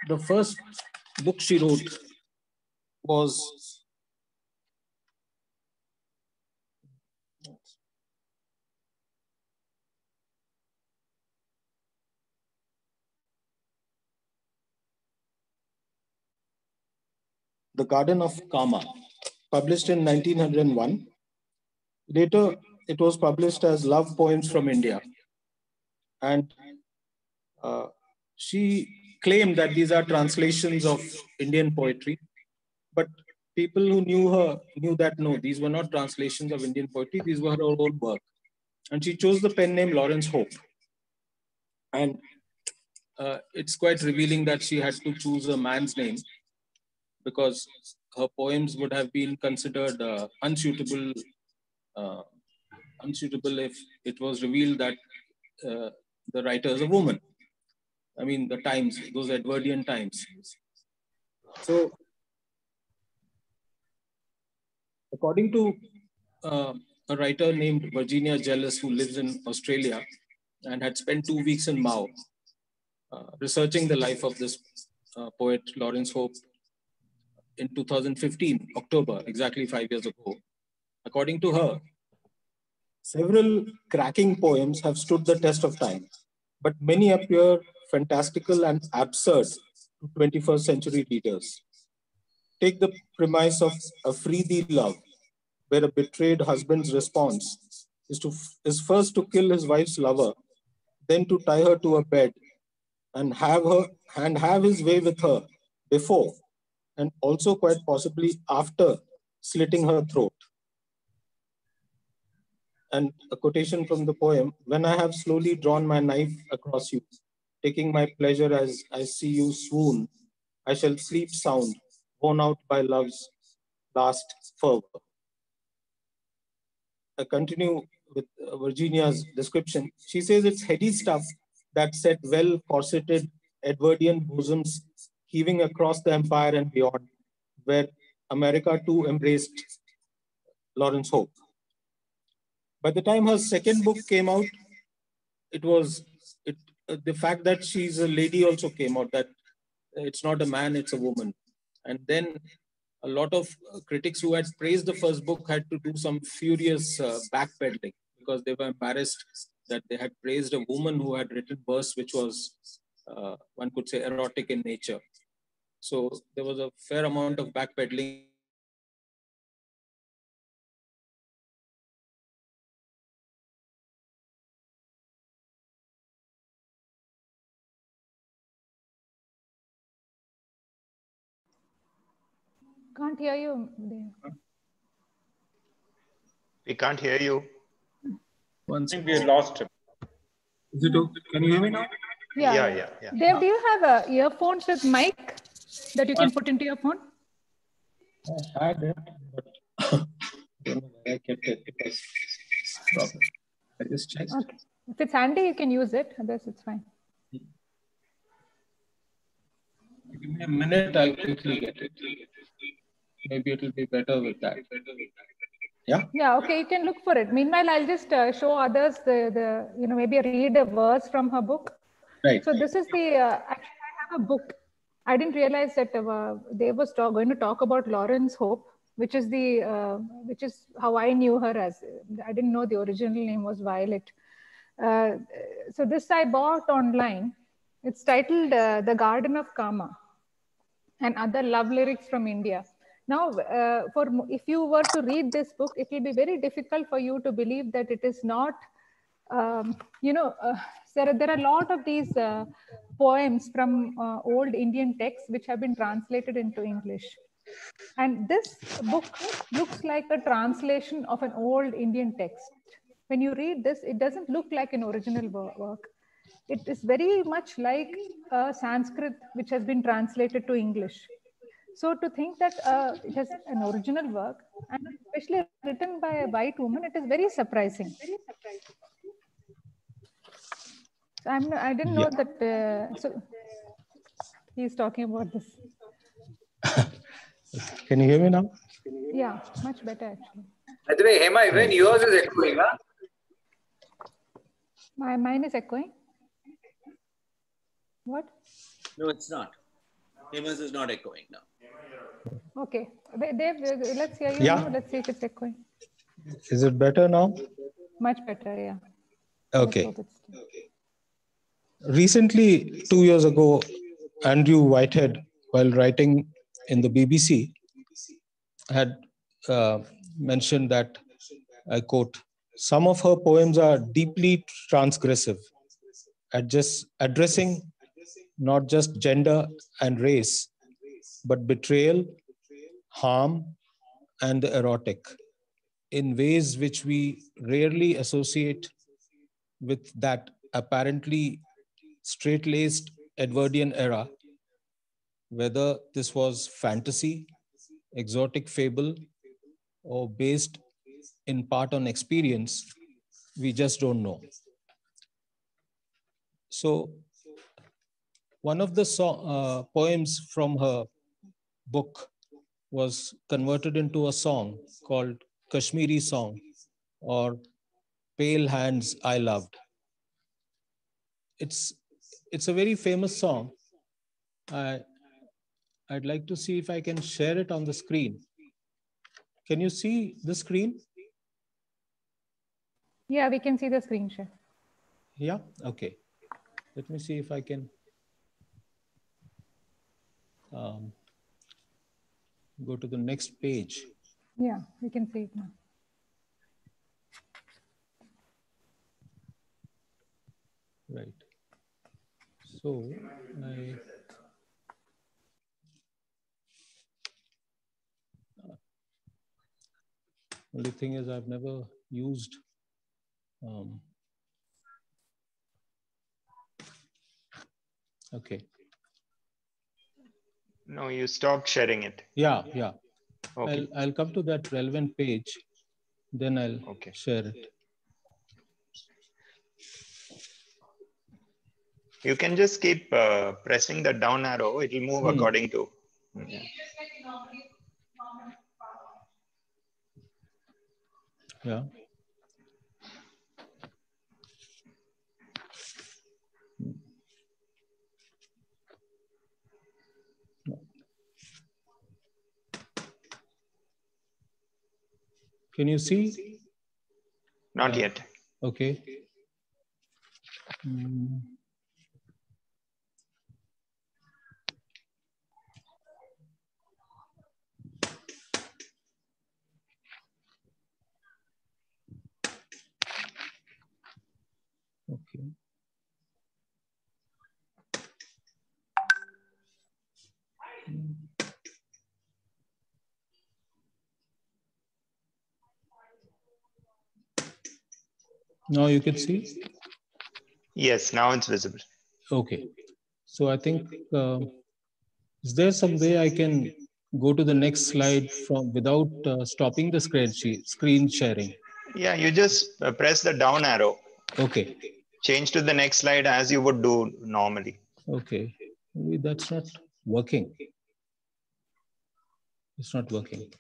the first book she wrote was The Garden of Kama, published in 1901. Later, it was published as Love Poems from India. And she claimed that these are translations of Indian poetry. But people who knew her knew that no, these were not translations of Indian poetry, these were her own work. And she chose the pen name Lawrence Hope. And it's quite revealing that she had to choose a man's name because her poems would have been considered unsuitable if it was revealed that the writer is a woman. I mean, the times, those Edwardian times. So, according to a writer named Virginia Jealous, who lives in Australia and had spent 2 weeks in Mhow, researching the life of this poet, Lawrence Hope, in 2015, October, exactly 5 years ago. According to her, several cracking poems have stood the test of time, but many appear fantastical and absurd to 21st century readers. Take the premise of A Free Thee Love, where a betrayed husband's response is first to kill his wife's lover, then to tie her to a bed and have his way with her before and also quite possibly after slitting her throat. And a quotation from the poem, when I have slowly drawn my knife across you, taking my pleasure as I see you swoon, I shall sleep sound, worn out by love's last fervor. I continue with Virginia's description. She says it's heady stuff that set well corseted Edwardian bosoms heaving across the empire and beyond, where America too embraced Lawrence Hope. By the time her second book came out, the fact that she's a lady also came out, that it's not a man, it's a woman. And then a lot of critics who had praised the first book had to do some furious backpedaling because they were embarrassed that they had praised a woman who had written verse which was, one could say, erotic in nature. So there was a fair amount of backpedaling. Can't hear you. We can't hear you. I think we lost him. Is it okay? Can you hear me now? Yeah. Dev, do you have earphones with mic that you can put into your phone? I had it, but I don't know where I kept it. It was problem. I just checked. Okay. If it's handy, you can use it. Otherwise, it's fine. Give me a minute, I'll quickly get it. Maybe it will be better with that. Yeah? Yeah, okay, you can look for it. Meanwhile, I'll just show others maybe read a verse from her book. Right. So this is actually I have a book. I didn't realize that they were going to talk about Lawrence Hope, which is how I knew her as. I didn't know the original name was Violet. So this I bought online. It's titled The Garden of Kama and Other Love Lyrics from India. Now, if you were to read this book, it will be very difficult for you to believe that it is not, there are a lot of these poems from old Indian texts which have been translated into English. And this book looks like a translation of an old Indian text. When you read this, it doesn't look like an original work. It is very much like Sanskrit, which has been translated to English. So to think that it has an original work, and especially written by a white woman, it is very surprising. So I didn't know that. So he's talking about this. Can you hear me now? Yeah, much better actually. By the way, Hema, even yours is echoing, huh? Mine is echoing. What? No, it's not. Hema's is not echoing now. Okay. Dave, let's hear you Yeah. now. Let's see if it's echoing. Is it better now? Much better, yeah. Okay. Let's hope it's Recently, 2 years ago, Andrew Whitehead, while writing in the BBC, had mentioned that, I quote, some of her poems are deeply transgressive, addressing not just gender and race, but betrayal, harm, and the erotic in ways which we rarely associate with that apparently straight-laced Edwardian era, whether this was fantasy, exotic fable, or based in part on experience, we just don't know. So one of the poems from her book was converted into a song called Kashmiri Song, or Pale Hands I Loved. It's a very famous song. I'd like to see if I can share it on the screen. Can you see the screen? Yeah, we can see the screen share. Yeah, okay. Let me see if I can go to the next page. Yeah, we can see it now. Right. So only thing is I've never used okay. No, you stopped sharing it. Yeah. Okay. I'll come to that relevant page, then I'll share it. You can just keep pressing the down arrow. It will move according to. Yeah. Yeah. Can you see? Not yet. Okay. Okay. Now you can see? Yes, now it's visible. Okay. So I think, is there some way I can go to the next slide from without stopping the screen sharing? Yeah, you just press the down arrow. Okay. Change to the next slide as you would do normally. Okay. Maybe that's not working. It's not working.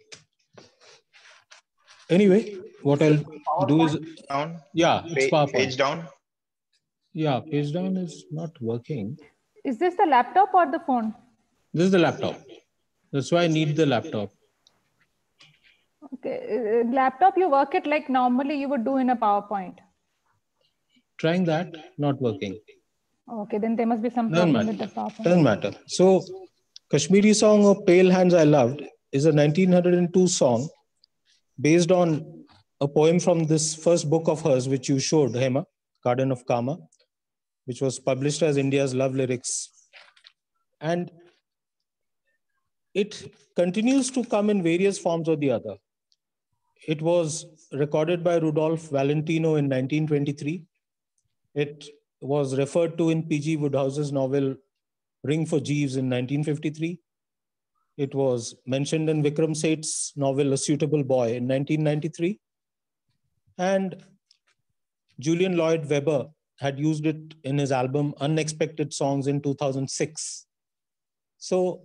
Anyway, what I'll do is, down. Yeah, it's PowerPoint. Page down. Yeah, page down is not working. Is this the laptop or the phone? This is the laptop. That's why I need the laptop. Okay, laptop, you work it like normally you would do in a PowerPoint. Trying that, not working. Okay, then there must be some problem with the PowerPoint. Doesn't matter. So, Kashmiri Song of Pale Hands I Loved is a 1902 song based on a poem from this first book of hers, which you showed, Hema, Garden of Kama, which was published as India's Love Lyrics. And it continues to come in various forms or the other. It was recorded by Rudolph Valentino in 1923. It was referred to in P.G. Woodhouse's novel Ring for Jeeves in 1953. It was mentioned in Vikram Seth's novel A Suitable Boy in 1993. And Julian Lloyd Webber had used it in his album Unexpected Songs in 2006. So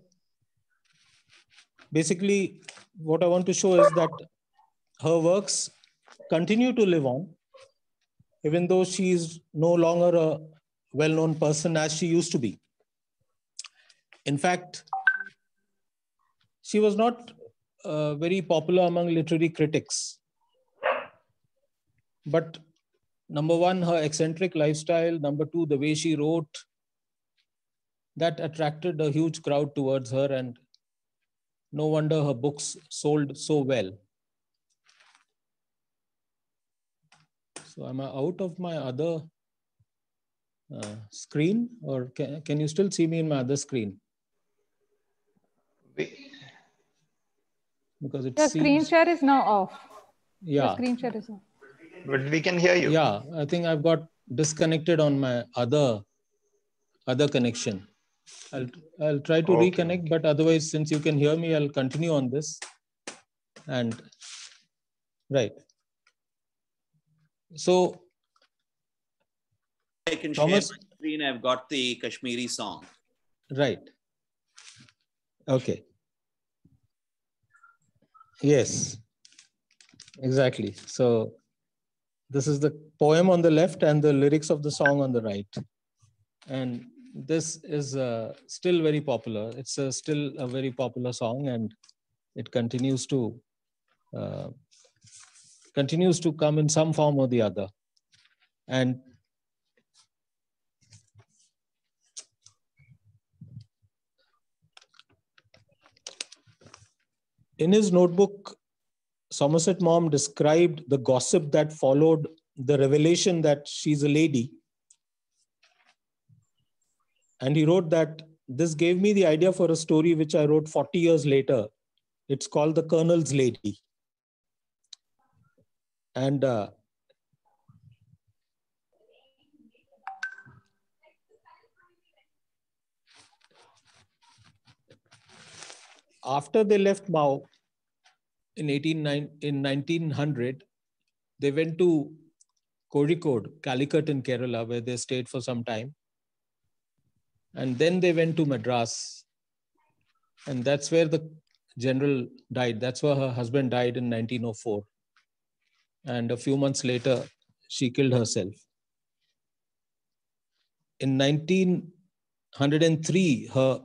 basically, what I want to show is that her works continue to live on, even though she is no longer a well-known person as she used to be. In fact, she was not very popular among literary critics. But number one, her eccentric lifestyle. Number two, the way she wrote, that attracted a huge crowd towards her, and no wonder her books sold so well. So am I out of my other screen, or can you still see me in my other screen? Because it Your seems... screen share is now off. Yeah. Your screen share is off. But we can hear you. Yeah, I think I've got disconnected on my other connection. I'll try to reconnect, but otherwise, since you can hear me, I'll continue on this. And right. So I can Thomas, share my screen. I've got the Kashmiri song. Right. Okay. Yes, exactly. So this is the poem on the left and the lyrics of the song on the right. And this is still very popular. It's still a very popular song, and it continues to come in some form or the other. And in his notebook, Somerset Maugham described the gossip that followed the revelation that she's a lady. And he wrote that this gave me the idea for a story which I wrote 40 years later. It's called The Colonel's Lady. And after they left Mhow in 1900, they went to Kozhikode, Calicut in Kerala, where they stayed for some time. And then they went to Madras. And that's where the general died. That's where her husband died in 1904. And a few months later, she killed herself. In 1903, her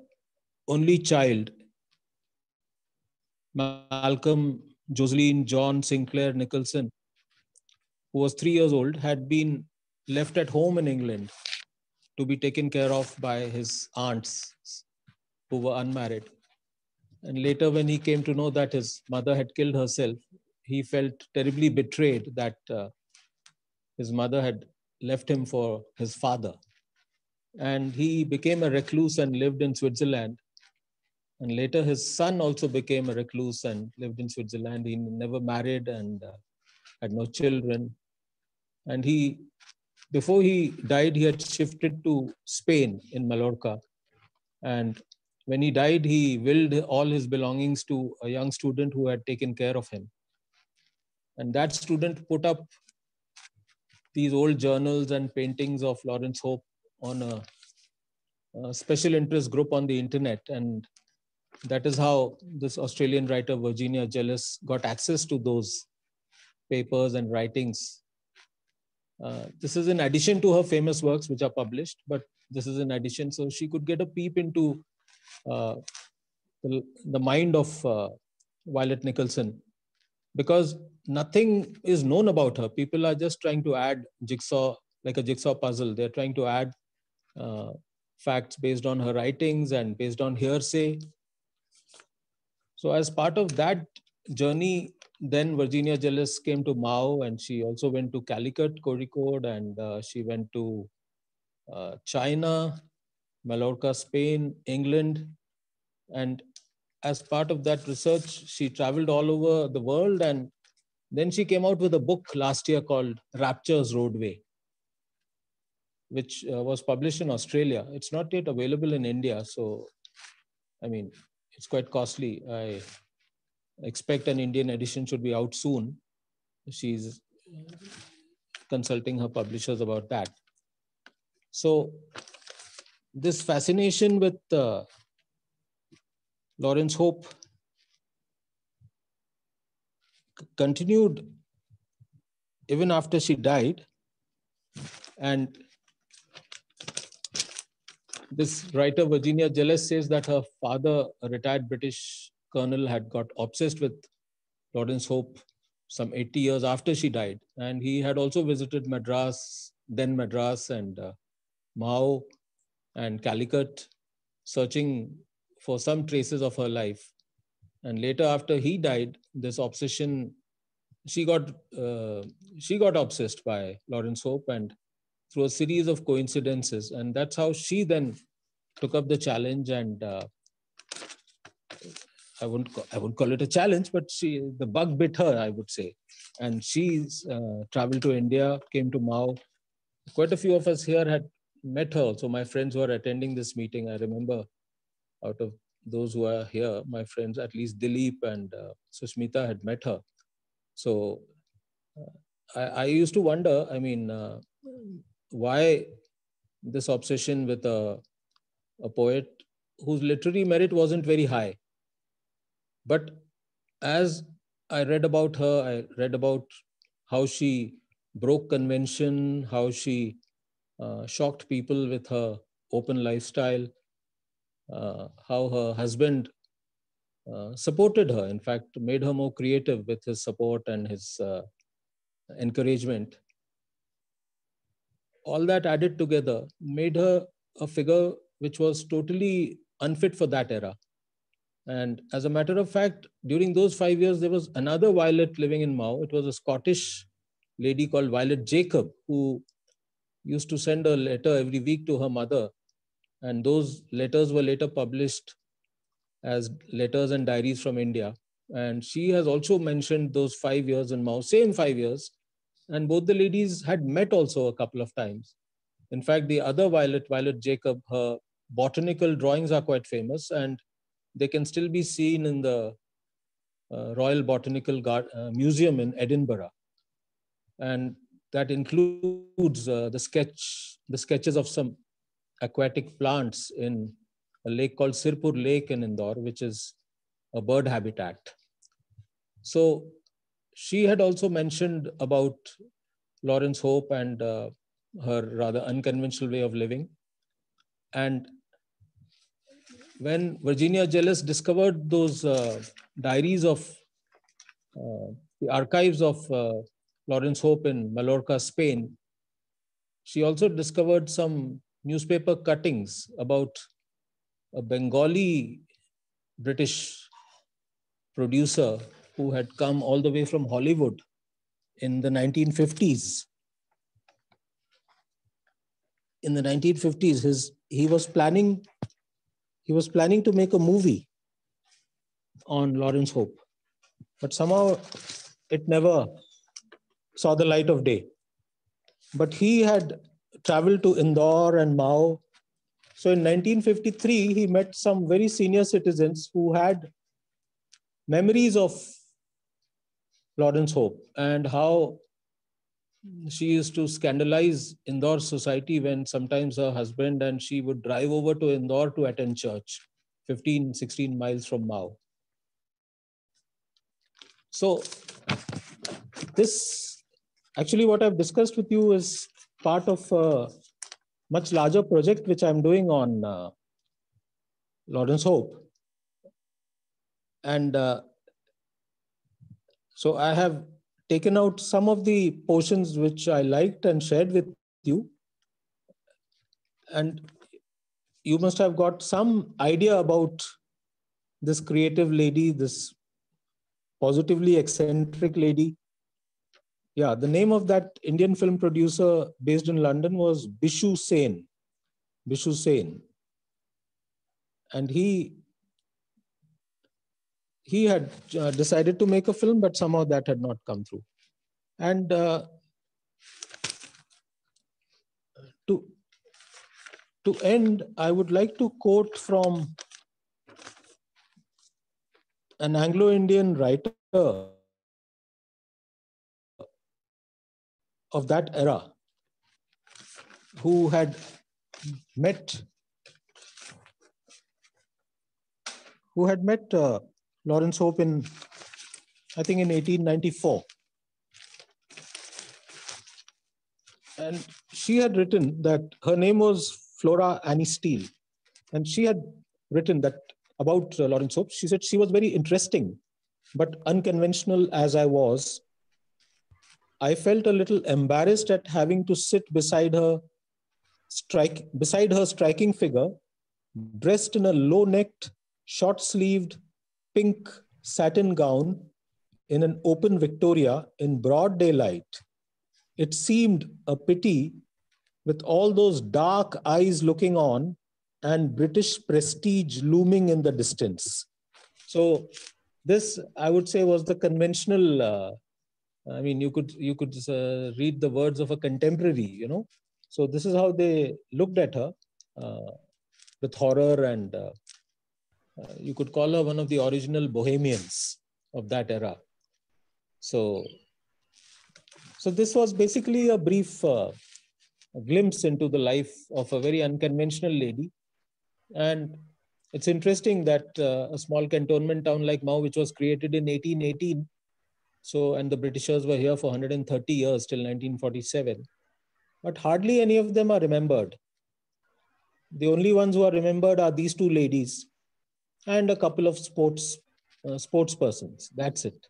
only child, Malcolm, Joseline, John, Sinclair, Nicholson, who was 3 years old, had been left at home in England to be taken care of by his aunts who were unmarried. And later, when he came to know that his mother had killed herself, he felt terribly betrayed that his mother had left him for his father. And he became a recluse and lived in Switzerland. And later, his son also became a recluse and lived in Switzerland. He never married and had no children. And before he died, he had shifted to Spain in Mallorca. And when he died, he willed all his belongings to a young student who had taken care of him. And that student put up these old journals and paintings of Laurence Hope on a special interest group on the internet. And that is how this Australian writer, Virginia Jealous, got access to those papers and writings. This is in addition to her famous works, which are published, but this is in addition. So she could get a peep into the mind of Violet Nicholson, because nothing is known about her. People are just trying to add jigsaw, like a jigsaw puzzle. They're trying to add facts based on her writings and based on hearsay. So as part of that journey, then Virginia Jealous came to Mhow, and she also went to Calicut, Kozhikode, and she went to China, Mallorca, Spain, England. And as part of that research, she traveled all over the world. And then she came out with a book last year called Rapture's Roadway, which was published in Australia. It's not yet available in India. So, I mean, it's quite costly. I expect an Indian edition should be out soon. She's consulting her publishers about that. So this fascination with Laurence Hope continued even after she died. And this writer, Virginia Jealous, says that her father, a retired British colonel, had got obsessed with Lawrence Hope some 80 years after she died. And he had also visited Madras, then Madras and Mhow and Calicut, searching for some traces of her life. And later, after he died, this obsession, she got obsessed by Lawrence Hope, and through a series of coincidences, and that's how she then took up the challenge. And I wouldn't call it a challenge, but the bug bit her, I would say. And she's traveled to India, came to Mhow. Quite a few of us here had met her. So my friends who are attending this meeting, I remember out of those who are here, my friends, at least Dilip and Sushmita had met her. So I used to wonder, I mean, why this obsession with a poet whose literary merit wasn't very high. But as I read about her, I read about how she broke convention, how she shocked people with her open lifestyle, how her husband supported her, in fact, made her more creative with his support and his encouragement. All that added together made her a figure which was totally unfit for that era. And as a matter of fact, during those 5 years, there was another Violet living in Mhow. It was a Scottish lady called Violet Jacob, who used to send a letter every week to her mother. And those letters were later published as letters and diaries from India. And she has also mentioned those 5 years in Mhow, same 5 years. And both the ladies had met also a couple of times. In fact, the other Violet Jacob, her botanical drawings are quite famous, and they can still be seen in the Royal Botanical Museum in Edinburgh. And that includes the sketches of some aquatic plants in a lake called Sirpur Lake in Indore, which is a bird habitat. So she had also mentioned about Lawrence Hope and her rather unconventional way of living. And when Virginia Jealous discovered those diaries of the archives of Lawrence Hope in Mallorca, Spain, she also discovered some newspaper cuttings about a Bengali British producer who had come all the way from Hollywood in the 1950s. In the 1950s, he was planning to make a movie on Lawrence Hope, but somehow it never saw the light of day. But he had traveled to Indore and Mhow. So in 1953, he met some very senior citizens who had memories of Lawrence Hope and how she used to scandalize Indore society when sometimes her husband and she would drive over to Indore to attend church, 15, 16 miles from Mhow. So this, actually what I've discussed with you is part of a much larger project which I'm doing on Lawrence Hope. And so I have taken out some of the portions which I liked and shared with you. And you must have got some idea about this creative lady, this positively eccentric lady. Yeah, the name of that Indian film producer based in London was Bishu Sen. Bishu Sen. And he had decided to make a film, but somehow that had not come through. And to end, I would like to quote from an Anglo-Indian writer of that era who had met Lawrence Hope in, I think in 1894. And she had written that her name was Flora Annie Steele. And she had written that about Lawrence Hope. She said she was very interesting, but unconventional as I was, I felt a little embarrassed at having to sit beside her striking figure, dressed in a low-necked, short-sleeved, pink satin gown in an open Victoria in broad daylight. It seemed a pity, with all those dark eyes looking on and British prestige looming in the distance. So this, I would say, was the conventional. I mean, you could read the words of a contemporary, you know. So this is how they looked at her, with horror, and you could call her one of the original bohemians of that era. So this was basically a brief glimpse into the life of a very unconventional lady. And it's interesting that a small cantonment town like Mhow, which was created in 1818, and the Britishers were here for 130 years till 1947, but hardly any of them are remembered. The only ones who are remembered are these two ladies and a couple of sportspersons. That's it.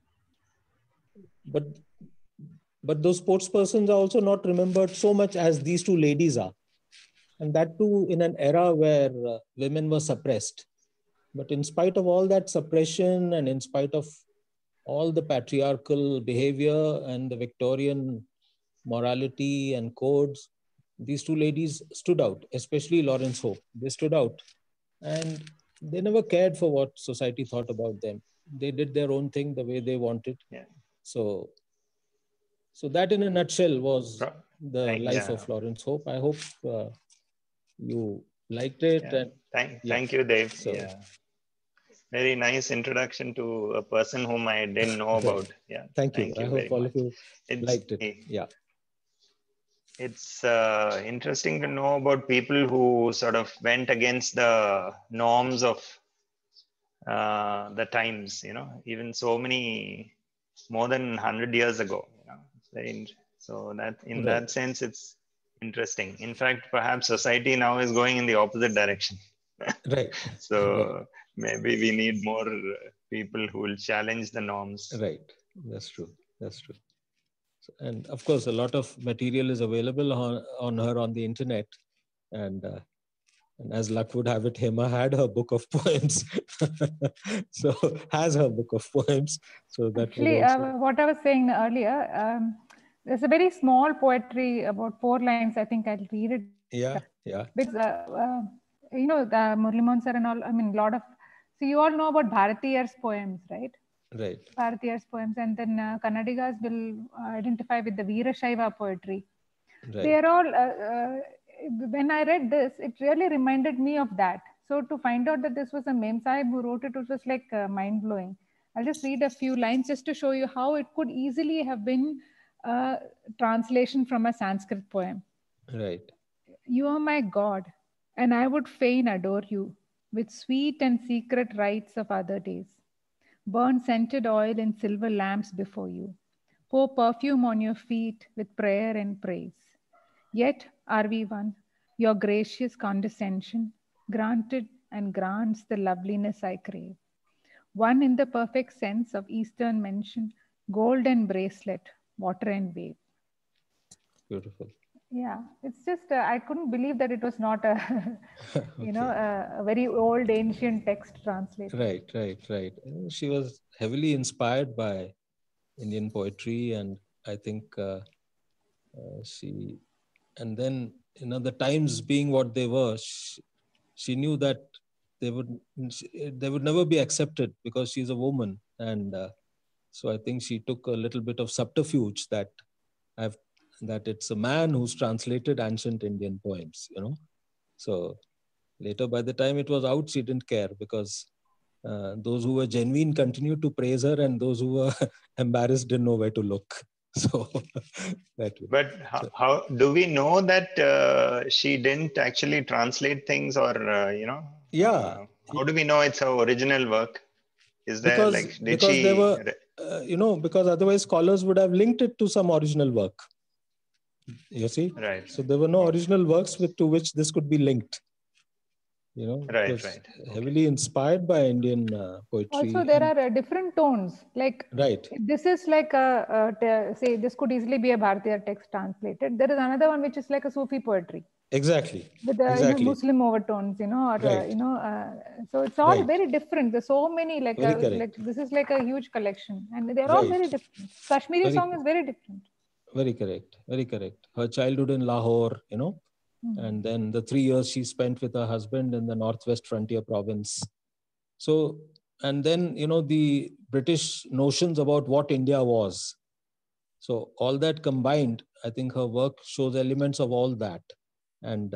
But those sportspersons are also not remembered so much as these two ladies are. And that too in an era where women were suppressed. But in spite of all that suppression, and in spite of all the patriarchal behavior and the Victorian morality and codes, these two ladies stood out, especially Lawrence Hope. They stood out, and they never cared for what society thought about them. They did their own thing the way they wanted. Yeah. So that in a nutshell was the life of Lawrence Hope. I hope you liked it. Yeah. And thank you, Dave. So, yeah. Very nice introduction to a person whom I didn't know about. Yeah. Thank you. I hope all of you liked it. Yeah. It's interesting to know about people who sort of went against the norms of the times, you know, even so many, more than 100 years ago, you know. So that in that sense, it's interesting. In fact, perhaps society now is going in the opposite direction. Right. So maybe we need more people who will challenge the norms. Right. That's true. That's true. And of course, a lot of material is available on her on the internet. And as luck would have it, Hema had her book of poems. So has her book of poems. So that actually, what I was saying earlier, there's a very small poetry, about 4 lines. I think I'll read it. Yeah, yeah. Because, you know, the Murli Mohan sir and all, I mean, so you all know about Bharatiyar's poems, right? Right. Bharatiyar's poems. And then Kannadigas will identify with the Veerashaiva poetry. Right. They are all, when I read this, it really reminded me of that. So to find out that this was a Memsahib who wrote it, it was like mind-blowing. I'll just read a few lines just to show you how it could easily have been a translation from a Sanskrit poem. Right. You are my God, and I would fain adore you with sweet and secret rites of other days. Burn scented oil in silver lamps before you. Pour perfume on your feet with prayer and praise. Yet are we one. Your gracious condescension granted and grants the loveliness I crave. One in the perfect sense of Eastern mention, golden bracelet, water and wave. Beautiful. Yeah, it's just, I couldn't believe that it was not a, you know, a very old ancient text translated. Right. She was heavily inspired by Indian poetry, and I think and then, you know, the times being what they were, she knew that they would never be accepted because she's a woman. And so I think she took a little bit of subterfuge that it's a man who's translated ancient Indian poems, you know. So later, by the time it was out, she didn't care, because those who were genuine continued to praise her, and those who were embarrassed didn't know where to look. So but how do we know that she didn't actually translate things, or you know? Yeah. How do we know it's her original work? Is there because there were you know, because otherwise scholars would have linked it to some original work. You see? Right. So there were no original works to which this could be linked. You know, Right, it was right. heavily inspired by Indian poetry. Also, there are different tones. Like Right. this is like say this could easily be a Bharatiya text translated. There is another one which is like a Sufi poetry Exactly. with Exactly. Muslim overtones. Or Right. so it's all Right. very different. There's so many like Very correct. this is like a huge collection, and they're all Right. very different. Kashmiri Very- song is very different. Very correct. Very correct. Her childhood in Lahore, and then the 3 years she spent with her husband in the Northwest Frontier province. So, and then, the British notions about what India was. So all that combined, I think her work shows elements of all that. And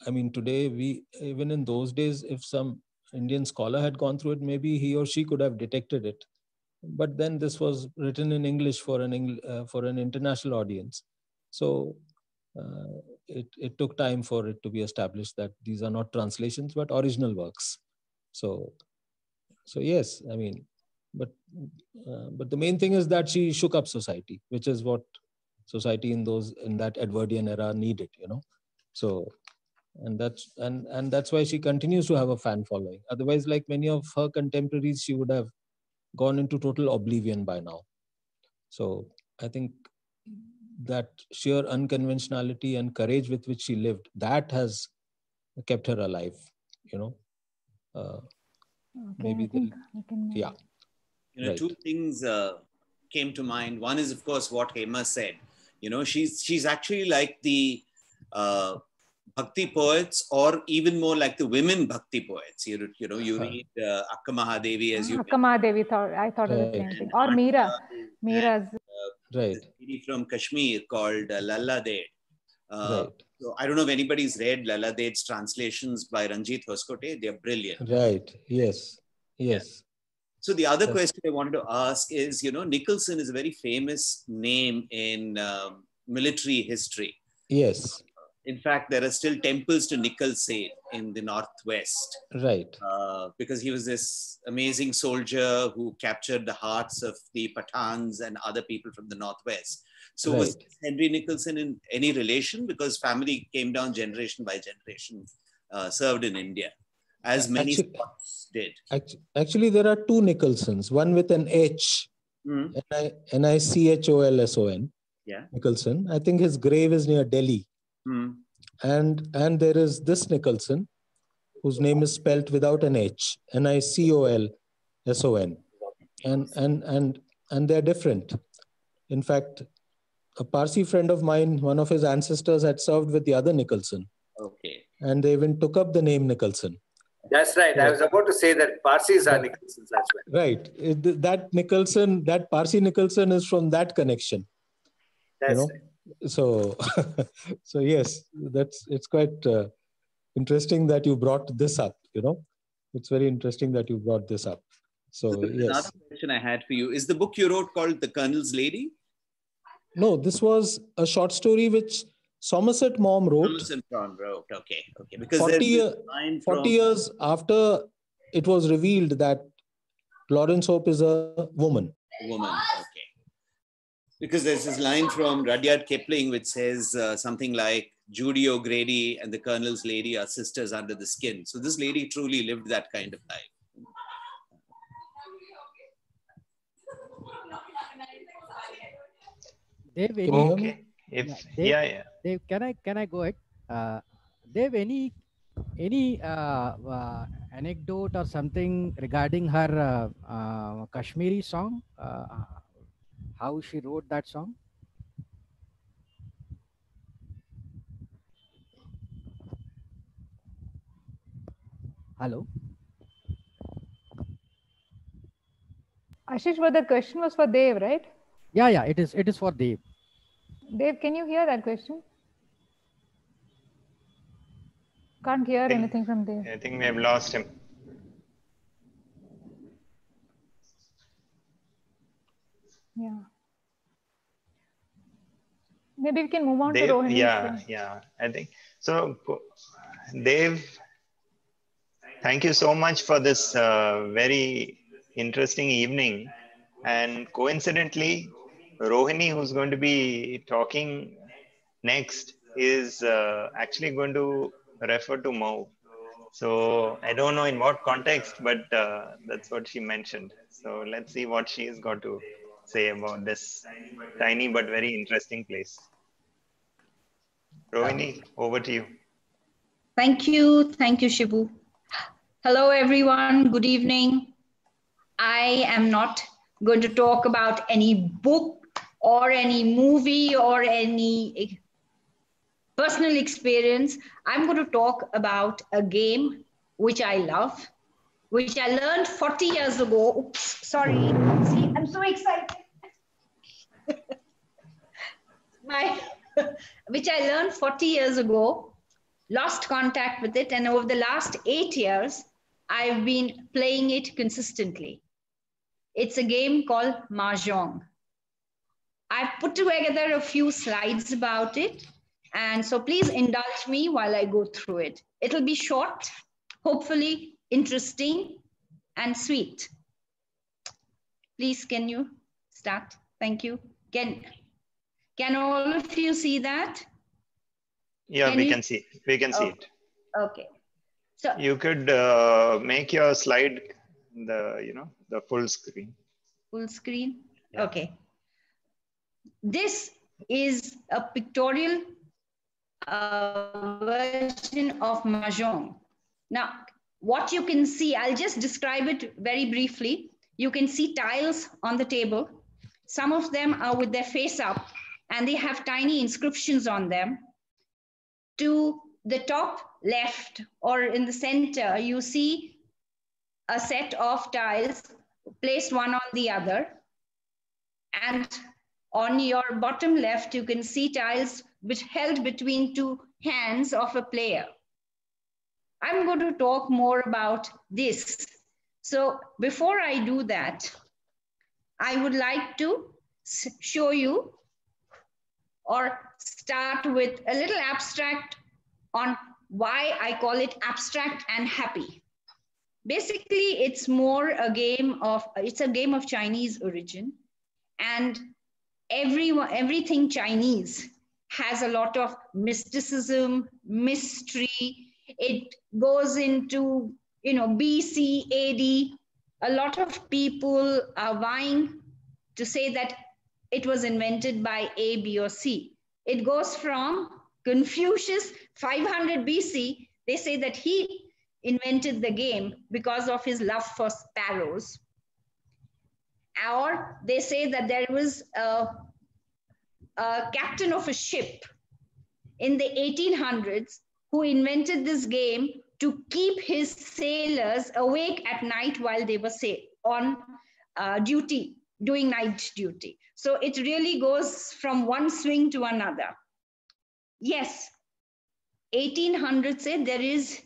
I mean, today, even in those days, if some Indian scholar had gone through it, maybe he or she could have detected it. But then this was written in English for an international audience. So it took time for it to be established that these are not translations, but original works. So yes, I mean, but the main thing is that she shook up society, which is what society in that Edwardian era needed, So, and that's why she continues to have a fan following. Otherwise, like many of her contemporaries, she would have gone into total oblivion by now. So I think that sheer unconventionality and courage with which she lived, that has kept her alive, maybe yeah. Right. Two things came to mind. One is, of course, what Hema said. She's actually like the bhakti poets, or even more like the women bhakti poets. You read Akka Mahadevi, as you Akka Mahadevi, I thought of the same thing. Or Meera's. Right. Lady from Kashmir called Lalla Ded. Right. So I don't know if anybody's read Lalla Ded's translations by Ranjit Hoskote. They're brilliant. Right. Yes. Yes. Yeah. So the other question I wanted to ask is, Nicholson is a very famous name in military history. Yes. In fact, there are still temples to Nicholson in the Northwest. Right. Because he was this amazing soldier who captured the hearts of the Pathans and other people from the Northwest. So was Henry Nicholson in any relation? Because family came down generation by generation, served in India, as many Scots did. Actually, there are two Nicholsons, one with an H, Nichholson. Yeah. Nicholson. I think his grave is near Delhi. And there is this Nicholson, whose name is spelt without an H, Nichholson. And they're different. In fact, a Parsi friend of mine, one of his ancestors had served with the other Nicholson. Okay. And they even took up the name Nicholson. That's right. I was about to say that Parsis are Nicholsons as well. Right. That Parsi Nicholson is from that connection. That's right. So yes, it's quite interesting that you brought this up. It's very interesting that you brought this up. So yes. Another question I had for you is the book you wrote called The Colonel's Lady? No, this was a short story which Somerset Maugham wrote. Somerset Maugham wrote. Okay. Because 40 years after it was revealed that Florence Hope is a woman. Okay. Because there's this line from Rudyard Kipling which says something like, Judy O'Grady and the Colonel's Lady are sisters under the skin. So this lady truly lived that kind of life. Dave, okay. Dave, can I go ahead? Dave, any anecdote or something regarding her Kashmiri song? How she wrote that song? Hello. Ashish, but the question was for Dev, right? Yeah, it is for Dev. Dev, can you hear that question? Can't hear anything from Dev. I think we have lost him. Yeah. Maybe we can move on to Dev, Rohini. Yeah. I think so. Dev, thank you so much for this very interesting evening. And coincidentally, Rohini, who's going to be talking next, is actually going to refer to Mhow. So I don't know in what context, but that's what she mentioned. So let's see what she's got to say about this tiny but very interesting place. Rohini, over to you. Thank you, Shibu. Hello, everyone. Good evening. I am not going to talk about any book or any movie or any personal experience. I'm going to talk about a game which I love, which I learned 40 years ago. Oops, sorry. See, I'm so excited. Which I learned 40 years ago, lost contact with it, and over the last 8 years, I've been playing it consistently. It's a game called Mahjong. I've put together a few slides about it, and so please indulge me while I go through it. It'll be short, hopefully interesting and sweet. Please, can you start? Thank you. Can all of you see that? Yeah, we can see. We can see it. Okay. So you could make your slide the full screen. Full screen. Yeah. Okay. This is a pictorial version of Mahjong. Now, what you can see, I'll just describe it very briefly. You can see tiles on the table. Some of them are with their face up, and they have tiny inscriptions on them. To the top left or in the center, you see a set of tiles placed one on the other. And on your bottom left, you can see tiles which held between two hands of a player. I'm going to talk more about this. So before I do that, I would like to show you or start with a little abstract on why I call it abstract and happy. Basically, it's more a game of Chinese origin, and everything Chinese has a lot of mysticism, mystery. It goes into, BC, AD. A lot of people are vying to say that it was invented by A, B, or C. It goes from Confucius, 500 BC. They say that he invented the game because of his love for sparrows. Or they say that there was a captain of a ship in the 1800s who invented this game to keep his sailors awake at night while they were on duty, doing night duty. So it really goes from one swing to another. Yes, 1800s say there is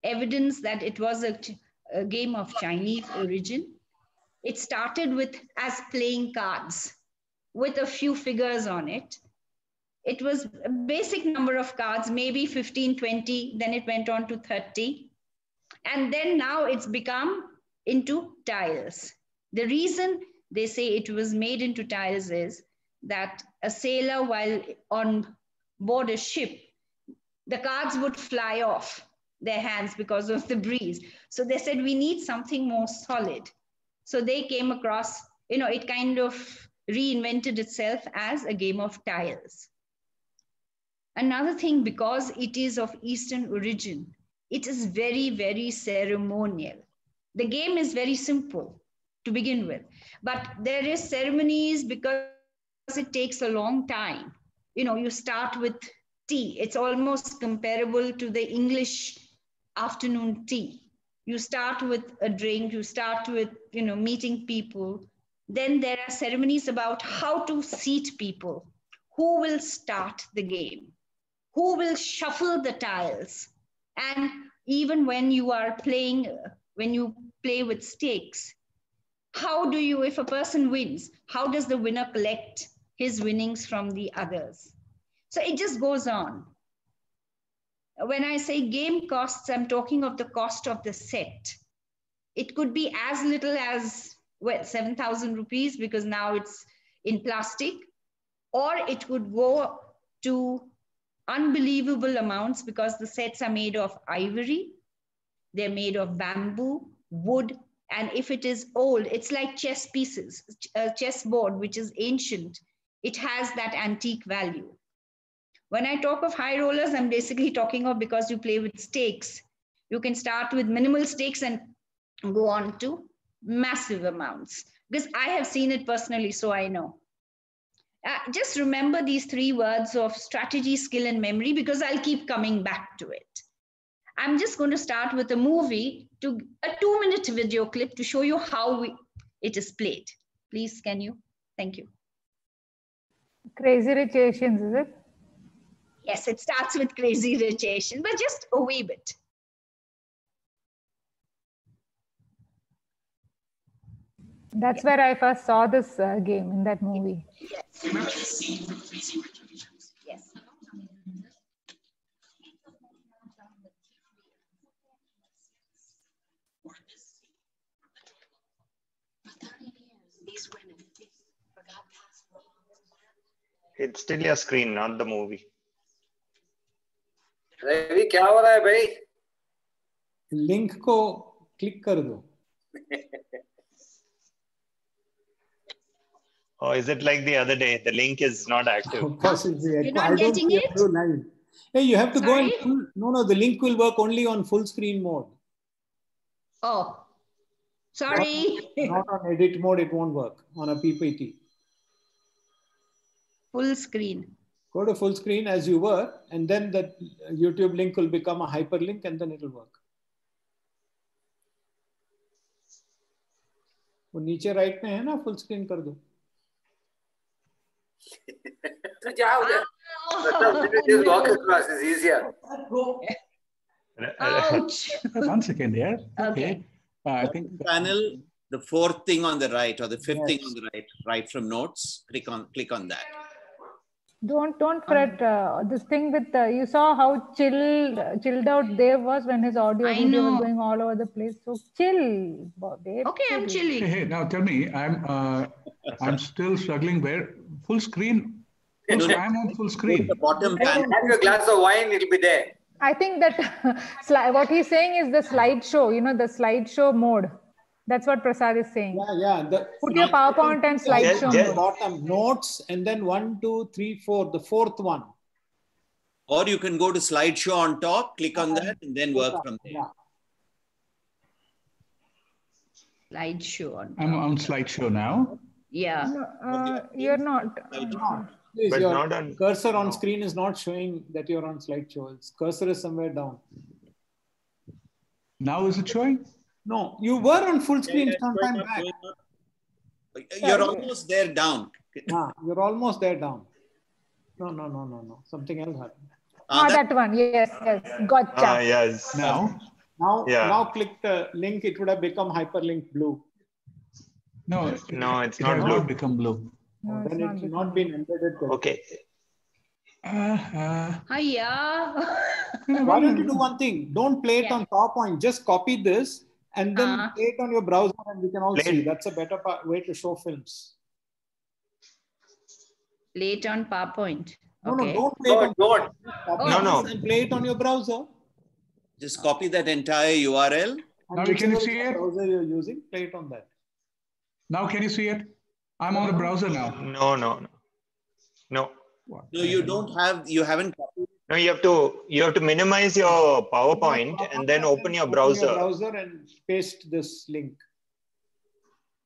evidence that it was a game of Chinese origin. It started as playing cards with a few figures on it. It was a basic number of cards, maybe 15, 20, then it went on to 30. And then now it's become into tiles. The reason they say it was made into tiles is that a sailor, while on board a ship, the cards would fly off their hands because of the breeze. So they said, we need something more solid. So they came across, it kind of reinvented itself as a game of tiles. Another thing, because it is of Eastern origin, it is very, very ceremonial. The game is very simple to begin with, but there is ceremonies because it takes a long time. You start with tea. It's almost comparable to the English afternoon tea. You start with a drink, you start with, meeting people. Then there are ceremonies about how to seat people. Who will start the game? Who will shuffle the tiles? And even when you are playing, when you play with stakes, how do you, if a person wins, how does the winner collect his winnings from the others? So it just goes on. When I say game costs, I'm talking of the cost of the set. It could be as little as, 7,000 rupees, because now it's in plastic, or it would go to unbelievable amounts because the sets are made of ivory, they're made of bamboo, wood, and if it is old, it's like chess pieces, a chessboard which is ancient. It has that antique value. When I talk of high rollers, I'm basically talking of because you play with stakes. You can start with minimal stakes and go on to massive amounts. Because I have seen it personally, so I know. Just remember these 3 words of strategy, skill, and memory, because I'll keep coming back to it. I'm just going to start with a movie, a 2-minute video clip to show you how it is played. Please, can you? Thank you. Crazy Rich Asians, is it? Yes, it starts with Crazy Rich Asians, but just a wee bit. That's where I first saw this game, in that movie. Yes. Yes. It's still your screen, not the movie. Ravi क्या हो रहा है भाई? Link को click कर दो. Or is it like the other day? The link is not active. Possibly. You're not getting it? Live. Hey, you have to go Sorry? in no, the link will work only on full screen mode. Oh, sorry. Not on edit mode, it won't work on a PPT. Full screen. Go to full screen as you were, and then the YouTube link will become a hyperlink, and then it will work. वो नीचे right में है ना, full screen कर दो. तो जाओ उधर. Just walk across is easier. Ouch. One second here. Okay. I think panel, the 4th thing on the right or the 5th thing on the right from notes. Click on that. Don't fret. This thing with you saw how chilled out Dave was when his audio video was going all over the place. So chill, Dave. Okay, I'm chilling. Hey, now tell me, I'm still struggling. Where full screen? I'm on full screen. The bottom panel. Have a glass of wine, it'll be there. I think that what he's saying is the slideshow. You know, the slideshow mode. That's what Prasad is saying. Yeah. Put your PowerPoint and slideshow mode. Bottom notes, and then 1, 2, 3, 4, the 4th one. Or you can go to slideshow on top, click on that, and then work from there. Slideshow on top. I'm on slideshow now. Yeah. No, you're not. Please, But your not on, cursor on screen is not showing that you're on slideshow. Its cursor is somewhere down. Now is it showing? No, you were on full screen some time back. You're almost there down. You're almost there down. No. Something else happened. That one. Yes. Gotcha. yes. Now click the link. It would have become hyperlink blue. No, it's it not has blue. not become blue. No, Then it's not been embedded. Okay. Hiya. Why don't you do one thing? Don't play it on PowerPoint. Just copy this and then play it on your browser, and we can all see. That's a better way to show films. Play it on PowerPoint. No, don't play it on PowerPoint. No. And play it on your browser. Just copy that entire URL. Now can you see it? Browser you're using, play it on that. Now can you see it? I'm on the browser now. No. No, you don't have. You haven't copied. No, you have to minimize your PowerPoint and then open your browser. And paste this link.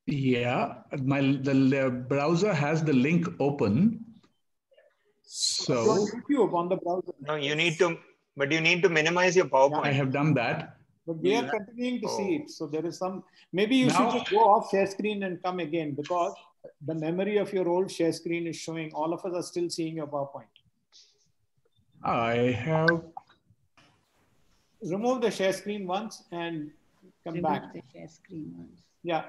Yeah, the browser has the link open. So on YouTube on the browser. No, you need to minimize your PowerPoint. I have done that. But we are continuing to see it. So there is some. Maybe you should just go off share screen and come again, because the memory of your old share screen is showing. All of us are still seeing your PowerPoint. I have. Remove the share screen once and come back. The share screen once. Yeah.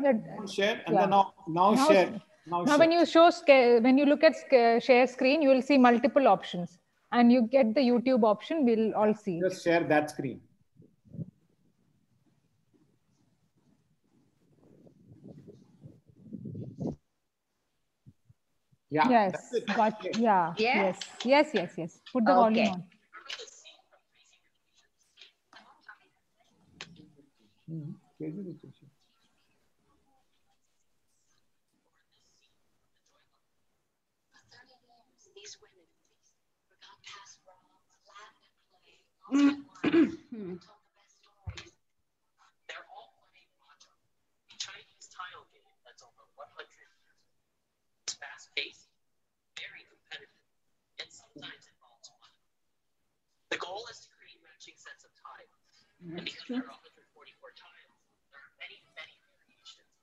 Share and then now share. Now when you look at share screen, you will see multiple options, and you get the YouTube option. We'll all see. Just share that screen. Yeah. Yes. Got. Yeah. Yeah? Yes. Put the volume on. They're all playing Mahjong, a Chinese tile game that's over 100 years old. It's fast-paced, very competitive, and sometimes involves money. The goal is to create matching sets of tiles. And because there are 144 tiles, there are many variations.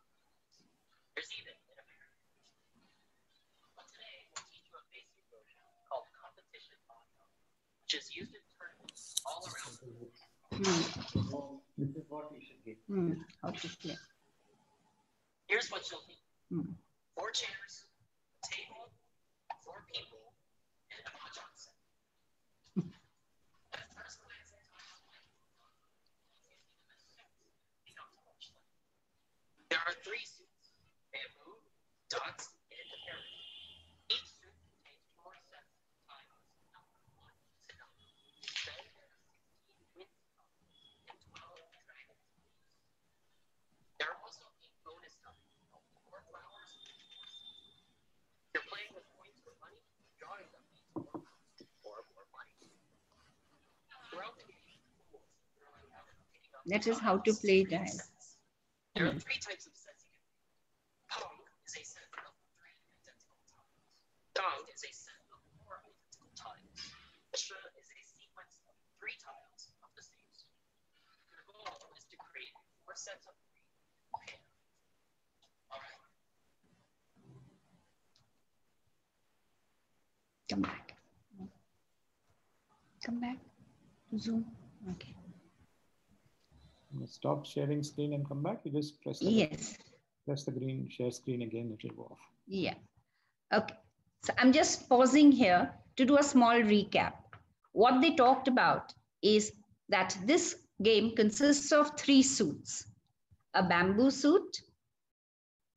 There's even an American version. But today, we'll teach you a basic version called competition Mahjong, which is used in tournaments all around the world. This is what we should get. How to play. Here's what you'll need. 4 chairs, a table, 4 people, and a Mahjong set. At first glance, there are 3 suits: bamboo, dots, and a pyramid. Each suit contains 4 sets of tiles, numbered 1 to 9. Then there are 16 wind tiles and 12 dragon tiles. There are also 8 bonus tiles, 4 flowers, and 4 seeds. You're playing with points for money, drawing them means more points or more money. Throughout the game, tools throwing out and picking up That is how to play tiles. There are 3 types of sets you can play. Pong is a set of 3 identical tiles. Dong is a set of 4 identical tiles. Shi is a sequence of 3 tiles of the same sort. Your goal is to create 4 sets of 3 pair. All right. Come back. Come back. Zoom. Okay. Stop sharing screen and come back. You just press the green share screen again. It will go off. Yeah. Okay. So I'm just pausing here to do a small recap. What they talked about is that this game consists of 3 suits: a bamboo suit,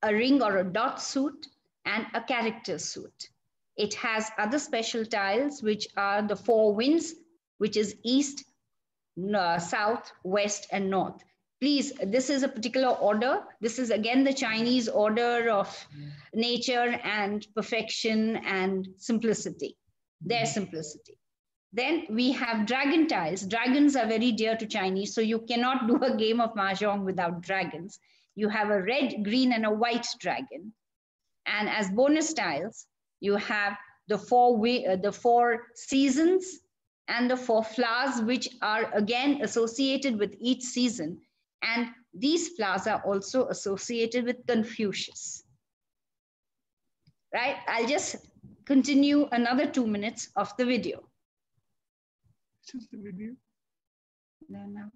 a ring or a dot suit, and a character suit. It has other special tiles, which are the 4 winds, which is east, south, west, and north. Please, this is a particular order. This is again the Chinese order of nature and perfection and simplicity, their simplicity. Then we have dragon tiles. Dragons are very dear to Chinese, so you cannot do a game of Mahjong without dragons. You have a red, green, and a white dragon. And as bonus tiles, you have the 4 seasons and the 4 flowers, which are again associated with each season. And these flowers are also associated with Confucius. Right? I'll just continue another 2 minutes of the video. Just the video. Now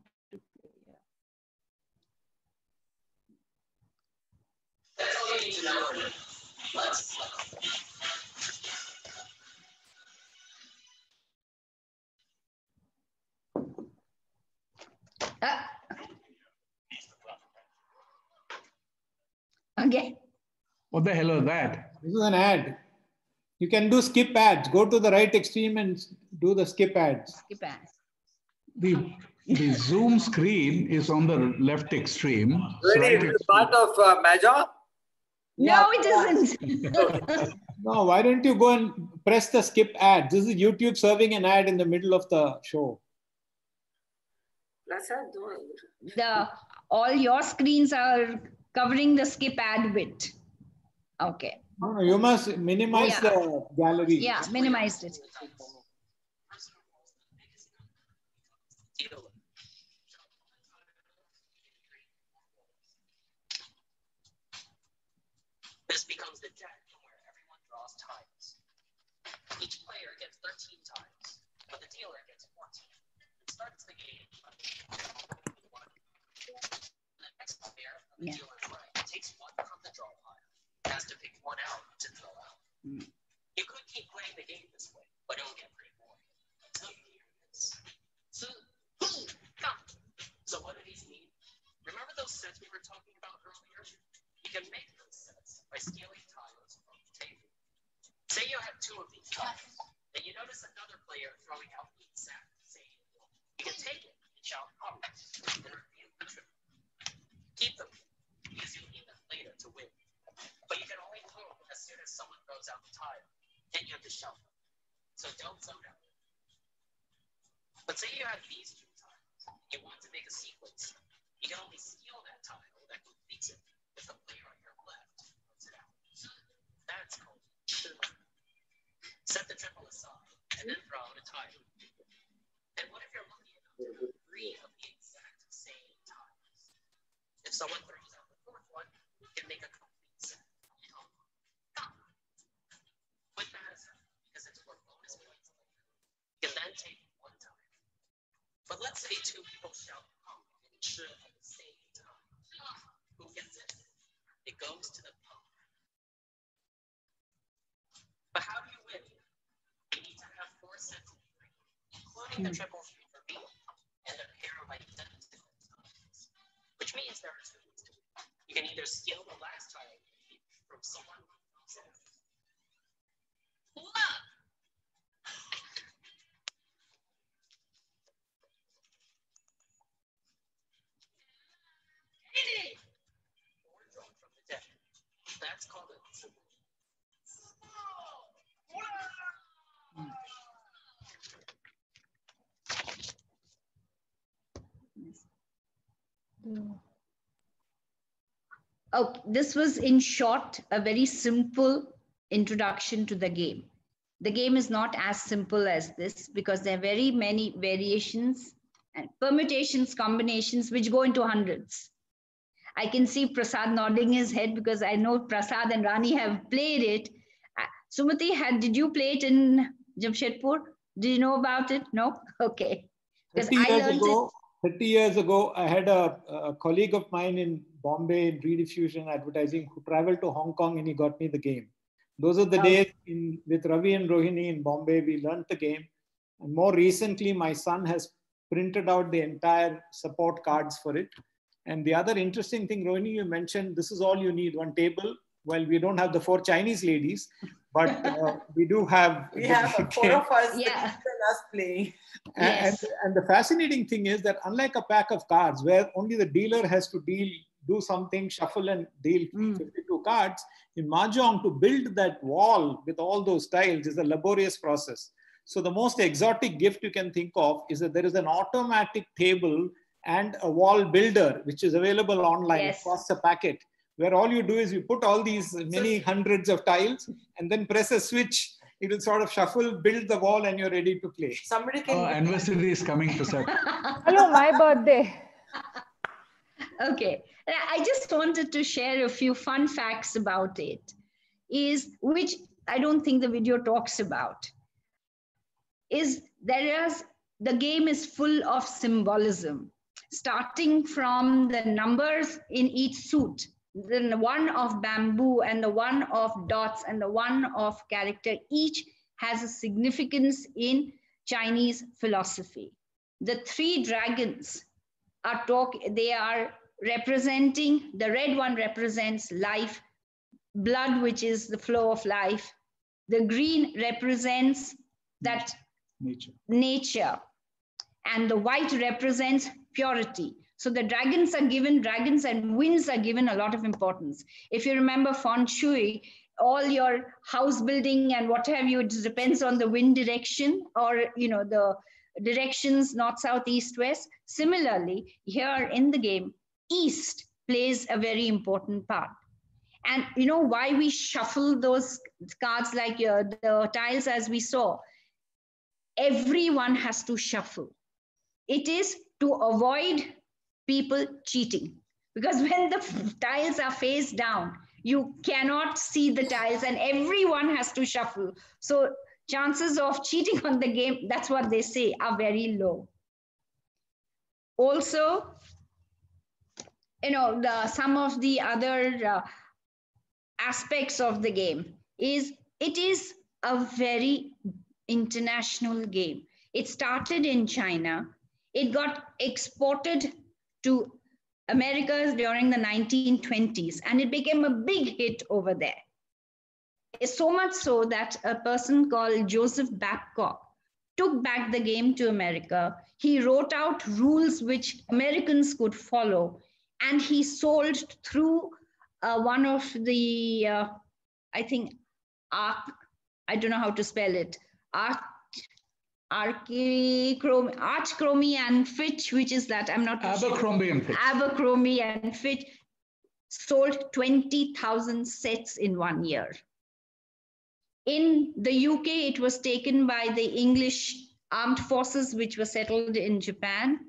That's all you need to know. Let's again. What the hell was that? This is an ad. You can do skip ads. Go to the right extreme and do the skip ads. Skip ads. The Zoom screen is on the left extreme. Rohini, is it part of Mahjong? No, it isn't. No, why don't you go and press the skip ad? This is YouTube serving an ad in the middle of the show. All your screens are covering the skip ad bit. Okay. No, you must minimize the gallery. Yeah, minimized it. This becomes the deck where everyone draws tiles. Each player gets 13 tiles, but the dealer gets 14. It starts the game. The next player, the dealer's right, takes 1 from the draw pile. Has to pick 1 out to throw out. You could keep playing the game this way, but it'll get pretty boring. Until you hear this. So what do these mean? Remember those sets we were talking about earlier? You can make those sets by stealing tiles from the table. you have two of these tiles, and you notice another player throwing out the exact same one. You can take it and shout Arbors and reveal the triple. Keep them because you'll need them later to win. But you can only throw them as soon as someone throws out the tile, and you have to shuffle. So don't zone out. But say you have these two tiles, you want to make a sequence. You can only steal that tile that completes it if the player on your left throws it out. That's called triple. Set the triple aside, and then throw out a tile. And what if you're lucky enough to have 3 of the exact same tiles? If someone throws out the 4th one, you can make a complete set. With that aside, because it's worth bonus points later, you can then take 1 tile. But let's say 2 people shout Pong and Chi at the same time. Who gets it? It goes to the Pong. But how do you win? You need to have 4 sets of 3, including the triple street reveal and a pair of identical tiles. Which means there are 2 ways to win. You can either steal the last tile from someone who throws it out. Or draw from the deck. That's called a triple. Oh, this was in short a very simple introduction to the game. The game is not as simple as this because there are very many variations and permutations, combinations which go into hundreds. I can see Prasad nodding his head because I know Prasad and Rani have played it. Sumati, did you play it in Jamshedpur? Did you know about it? No? Okay. 30 years ago, I had a colleague of mine in Bombay in rediffusion advertising who traveled to Hong Kong and he got me the game. Those are the days with Ravi and Rohini in Bombay, we learned the game. And more recently, my son has printed out the entire support cards for it. And the other interesting thing, Rohini, you mentioned, this is all you need, 1 table. Well, we don't have the 4 Chinese ladies, but we do have... We have 4 of us, yeah. us playing. Yes. And the fascinating thing is that unlike a pack of cards where only the dealer has to do something, shuffle and deal 52 cards, in Mahjong to build that wall with all those tiles is a laborious process. So the most exotic gift you can think of is that there is an automatic table and a wall builder, which is available online. Yes. It costs a packet, where all you do is you put all these many hundreds of tiles and then press a switch. It will sort of shuffle, build the wall, and you're ready to play. Somebody can. Anniversary is coming to set. Hello, my birthday. Okay. I just wanted to share a few fun facts about it, which I don't think the video talks about. The game is full of symbolism, starting from the numbers in each suit, the one of bamboo and the one of dots and the one of character. Each has a significance in Chinese philosophy. The 3 dragons they are representing, the red one represents life, blood, which is the flow of life. The green represents that nature. And the white represents purity. So the dragons and winds are given a lot of importance. If you remember feng shui, all your house building and what have you, it depends on the wind direction or, the directions, north, south, east, west. Similarly, here in the game, east plays a very important part. And why we shuffle those cards like the tiles as we saw? Everyone has to shuffle. It is to avoid people cheating. Because when the tiles are face down, you cannot see the tiles and everyone has to shuffle. So chances of cheating on the game, that's what they say, are very low. Also, some of the other aspects of the game is it is a very international game. It started in China. It got exported to Americas during the 1920s, and it became a big hit over there. So much so that a person called Joseph Babcock took back the game to America. He wrote out rules which Americans could follow, and he sold through one of the, I think, I don't know how to spell it, Archcromy and Fitch, which is that, I'm not Abercrombie and Fitch. Abercrombie and Fitch sold 20,000 sets in 1 year. In the UK, it was taken by the English armed forces, which were settled in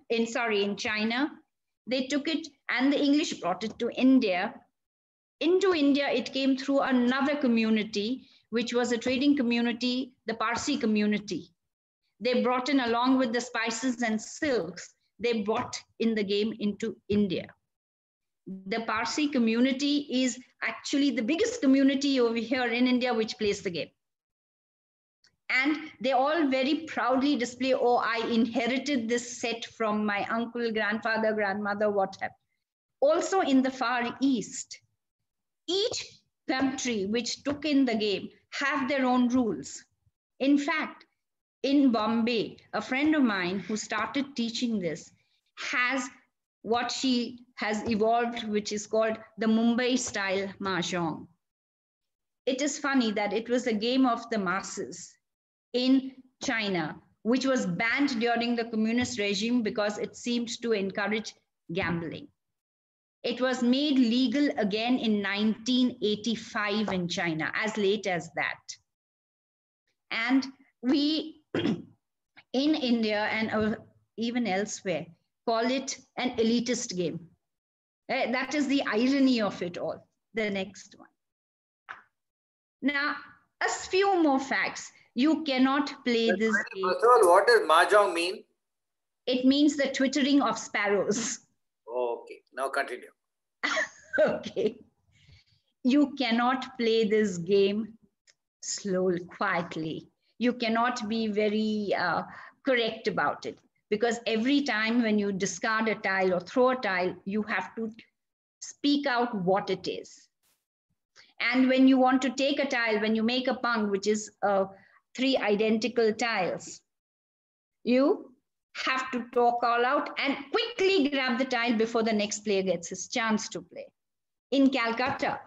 in China. They took it and the English brought it to India. Into India, it came through another community, which was a trading community, the Parsi community. They brought in, along with the spices and silks, they brought in the game into India. The Parsi community is actually the biggest community over here in India which plays the game. And they all very proudly display, oh, I inherited this set from my uncle, grandfather, grandmother, whatever. Also in the Far East, each country which took in the game have their own rules. In fact, in Bombay, a friend of mine who started teaching this has what she has evolved, which is called the Mumbai style Mahjong. It is funny that it was a game of the masses in China, which was banned during the communist regime because it seemed to encourage gambling. It was made legal again in 1985 in China, as late as that. And we, in India and even elsewhere, call it an elitist game. That is the irony of it all. The next one. Now, a few more facts. You cannot play this game. First of all, what does Mahjong mean? It means the twittering of sparrows. Okay, now continue. Okay. You cannot play this game slowly, quietly. You cannot be very correct about it, because every time when you discard a tile or throw a tile, you have to speak out what it is. And when you want to take a tile, when you make a pung, which is 3 identical tiles, you have to talk all out and quickly grab the tile before the next player gets his chance to play. In Calcutta,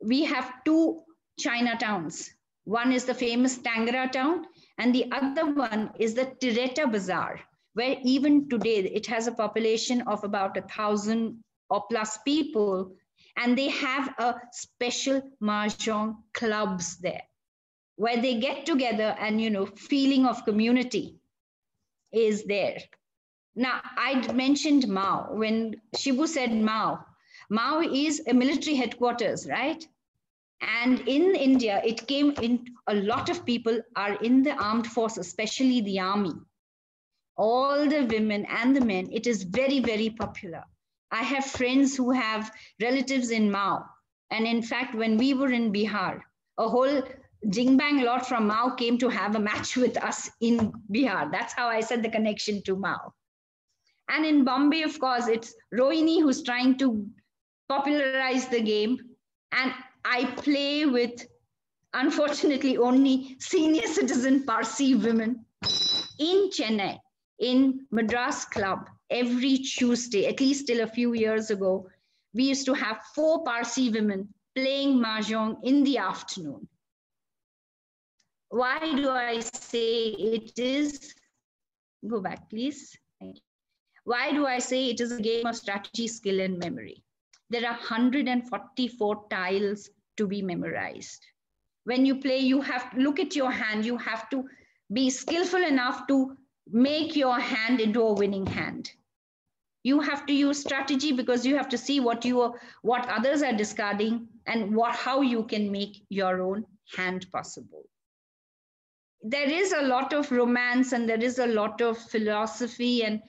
we have 2 Chinatowns. One is the famous Tangra town, and the other one is the Tiretta Bazaar, where even today it has a population of about 1,000 or plus people, and they have a special Mahjong clubs there, where they get together and, you know, feeling of community is there. Now, I mentioned Mhow. When Shibu said Mhow, Mhow is a military headquarters, right? And in India, it came in, a lot of people are in the armed forces, especially the army. All the women and the men, it is very, very popular. I have friends who have relatives in Mhow. And in fact, when we were in Bihar, a whole Jingbang lot from Mhow came to have a match with us in Bihar. That's how I said the connection to Mhow. And in Bombay, of course, it's Rohini who's trying to popularize the game. And I play with, unfortunately, only senior citizen Parsi women in Chennai, in Madras Club. Every Tuesday, at least till a few years ago, we used to have 4 Parsi women playing Mahjong in the afternoon. Why do I say it is? Go back, please. Thank you. Why do I say it is a game of strategy, skill, and memory? There are 144 tiles to be memorized. When you play, you have to look at your hand. You have to be skillful enough to make your hand into a winning hand. You have to use strategy because you have to see what others are discarding and how you can make your own hand possible. There is a lot of romance and there is a lot of philosophy, and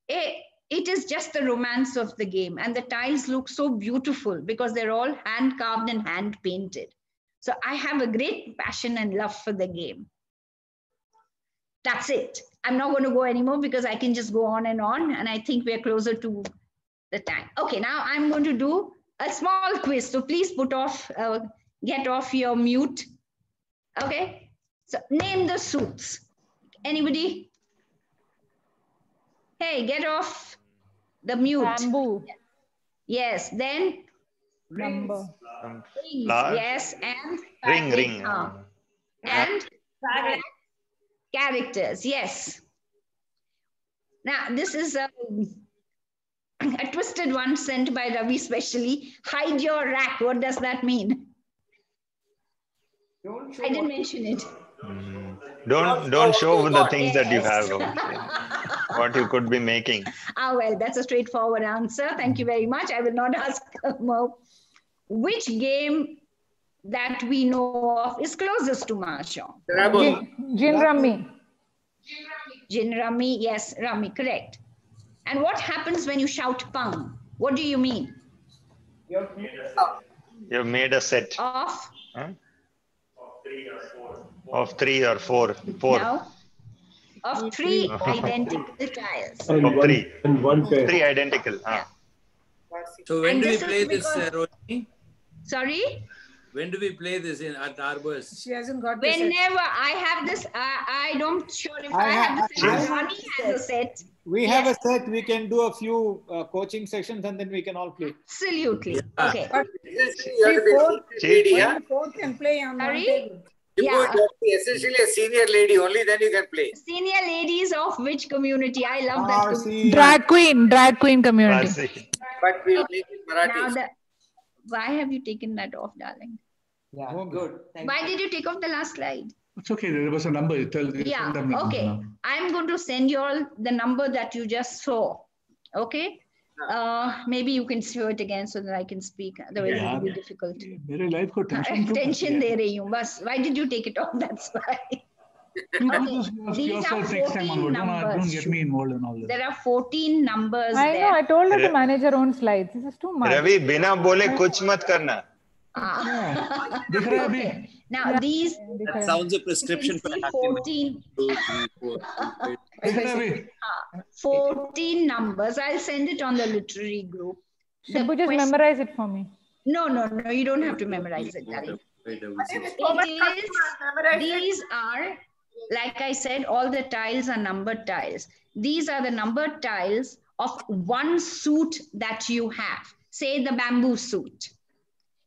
it is just the romance of the game. And the tiles look so beautiful because they're all hand carved and hand painted. So I have a great passion and love for the game. That's it. I'm not going to go anymore because I can just go on, and I think we're closer to the time. Okay, now I'm going to do a small quiz. So please get off your mute Okay. So name the suits. Anybody? Hey, get off the mute. Bamboo. Yes. Then Number. rings. Flower. Yes. And Ring. and characters. Yes. Now this is a twisted one sent by Ravi specially. Hide your rack. What does that mean? I didn't mention it. Don't show the things that you Yes. have. What you could be making. Well, that's a straightforward answer. Thank you very much. I will not ask more. Which game that we know of is closest to Mahjong? Gin Rummy. Gin Rummy, yes, Rummy, correct. And what happens when you shout Pong? What do you mean? You've made a set. Of? Huh? Of 3 or 4. 4. No. Of 3 identical tiles. Of 3. And 1 pair. 3 identical. So when And do we this is play this, because- Rohini? Sorry? When do we play this at Arbors? She hasn't got Whenever I have this, I don't sure if I have the set. Ronnie has a set. We have a set. We can do a few coaching sessions and then we can all play. Absolutely. Okay. Four can play on one Sorry? table. You have to be essentially a senior lady, only then you can play. Senior ladies of which community? I love that community. Drag queen community. But we'll make it Now Marathi. why have you taken that off, darling? Yeah, good. Why did you take off the last slide? It's okay. There was a number. You tell Yeah, them the okay. number. I'm going to send you all the number that you just saw. Okay? Maybe you can show it again so that I can speak. Otherwise, it will be difficult. मेरे life को tension क्यों Tension दे रही हूँ बस. Why did you take it off? That's why. You do this yourself next time onward. Don't get me involved in all this. There are 14 numbers I there. know. I told her to manage her own slides. This is too much. Ravi, बिना बोले कुछ मत करना. दिख रहा है अभी? Now these That sounds a prescription for happy 14. 14 numbers. I'll send it on the literary group. Shibu, just memorize it for me. No, you don't have to memorize it, darling. These are, like I said, all the tiles are numbered tiles. These are the numbered tiles of one suit that you have. Say the bamboo suit.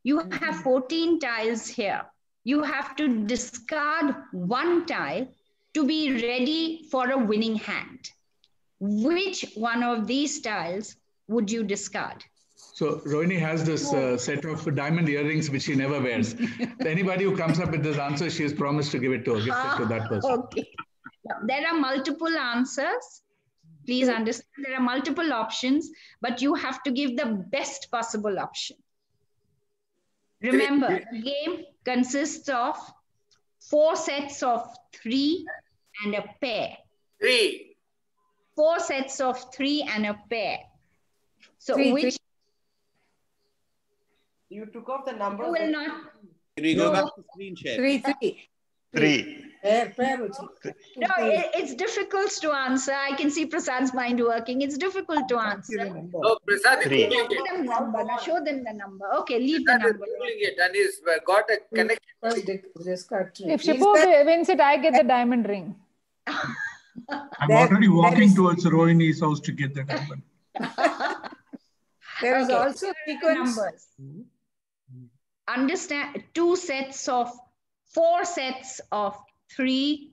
You have 14 tiles here. You have to discard one tile to be ready for a winning hand. Which one of these tiles would you discard? So Rohini has this set of diamond earrings which she never wears. Anybody who comes up with this answer, she has promised to give it to her, gift it to that person. Okay. There are multiple answers. Please understand there are multiple options, but you have to give the best possible option. Remember, the game consists of 4 sets of 3 and a pair. 3. 4 sets of 3 and a pair. So which you took off the number? You will not. Can we go back to screen share? 3. No, it's difficult to answer. I can see Prasad's mind working. It's difficult to answer. Oh, Prasad is Three. Googling Show it. them number. Now show them the number. Okay, leave the Prasad is number. Googling it and he's got a connection. If Shibu wins it, I get the diamond ring. I'm already walking towards Rohini's house to get that diamond. There is also sequence. Numbers. Understand 4 sets of 3.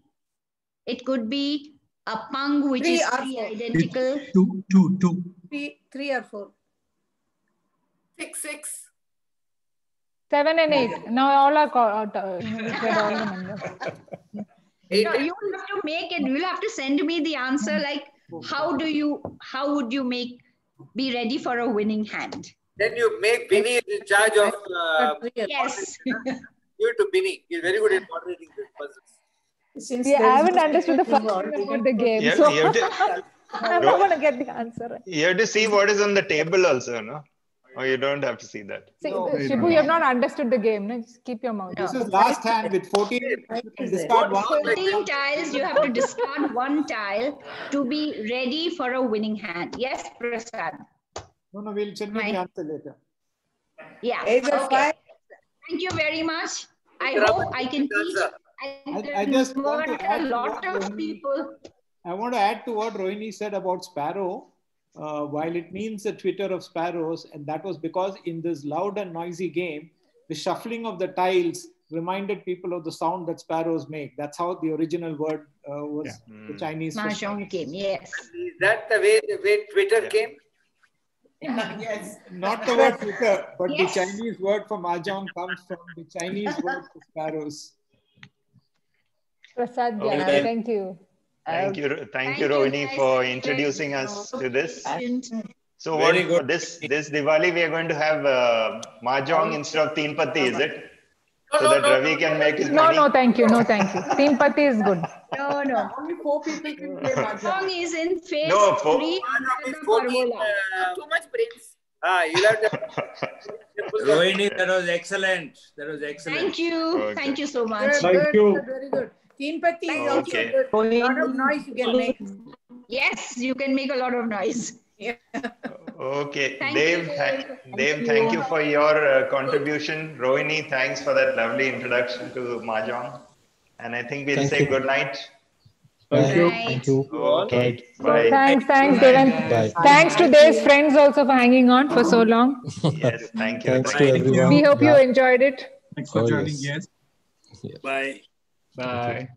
It could be a Pong, which 3 is or 3 4. identical. Two. 3 or 4. 6. 7 and 8. Now all are we said all the numbers. No, you have to make it. You'll have to send me the answer. Like, how would you be ready for a winning hand? Then you make Binny in charge of. Yes. You to Binny. He's very good at moderating this puzzles. I haven't understood the first part of the game, Yeah, so you have to- I'm not going to get the answer. You have to see what is on the table also, no? Or you don't have to see that. See, Shibu, you have not understood the game. No? Just keep your mouth. This is last hand with 14. You can discard one. 14 tiles, you have to discard 1 tile to be ready for a winning hand. Yes, Prasad? No, we'll send you the answer later. Yeah. Age of Okay. 5. Thank you very much. I hope I can teach I just want to add a lot to what of people. I want to add to what Rohini said about sparrow. While it means the twitter of sparrows, and that was because in this loud and noisy game, the shuffling of the tiles reminded people of the sound that sparrows make. That's how the original word was. The Chinese Mahjong game, yes. Is that the way Twitter came? Yes. Not the word Twitter, but Yes. the Chinese word for Mahjong comes from the Chinese word for sparrows. Prasad, Okay. thank you. Thank you, Thank you, you, Rohini, guys. for Thank you. introducing us to this. So Very what, good. for this Diwali, we are going to have Mahjong instead of Teen Patti, is it? So that Ravi can make his money? No, thank you. No, thank you. Teen Patti is good. No. Only 4 people can play Mahjong. Song is in phase No, 3 Mahjong after is the 14. Parvola. Too much brains. You'll have to. Rohini, that was excellent. That was excellent. Thank you. Okay. Thank you so much. Good, Thank good, you. good, very good. Teen Patti is also Okay. good. A lot of noise you can make. Yes, you can make a lot of noise. Yeah. Okay, Thank Dev, you. Dev, thank you for your contribution. Rohini, thanks for that lovely introduction to Mahjong. And I think we'll Thank say you. good night. Thank you. Thank you. Okay, So bye. thanks, Good Devan. night, Bye. Thanks to Dev's friends also for hanging on for so long. Yes, thank you. Thanks Thank to you. Thank everyone. We hope you Yeah. enjoyed it. Thanks for Oh, joining. yes. Yes. Bye. Bye.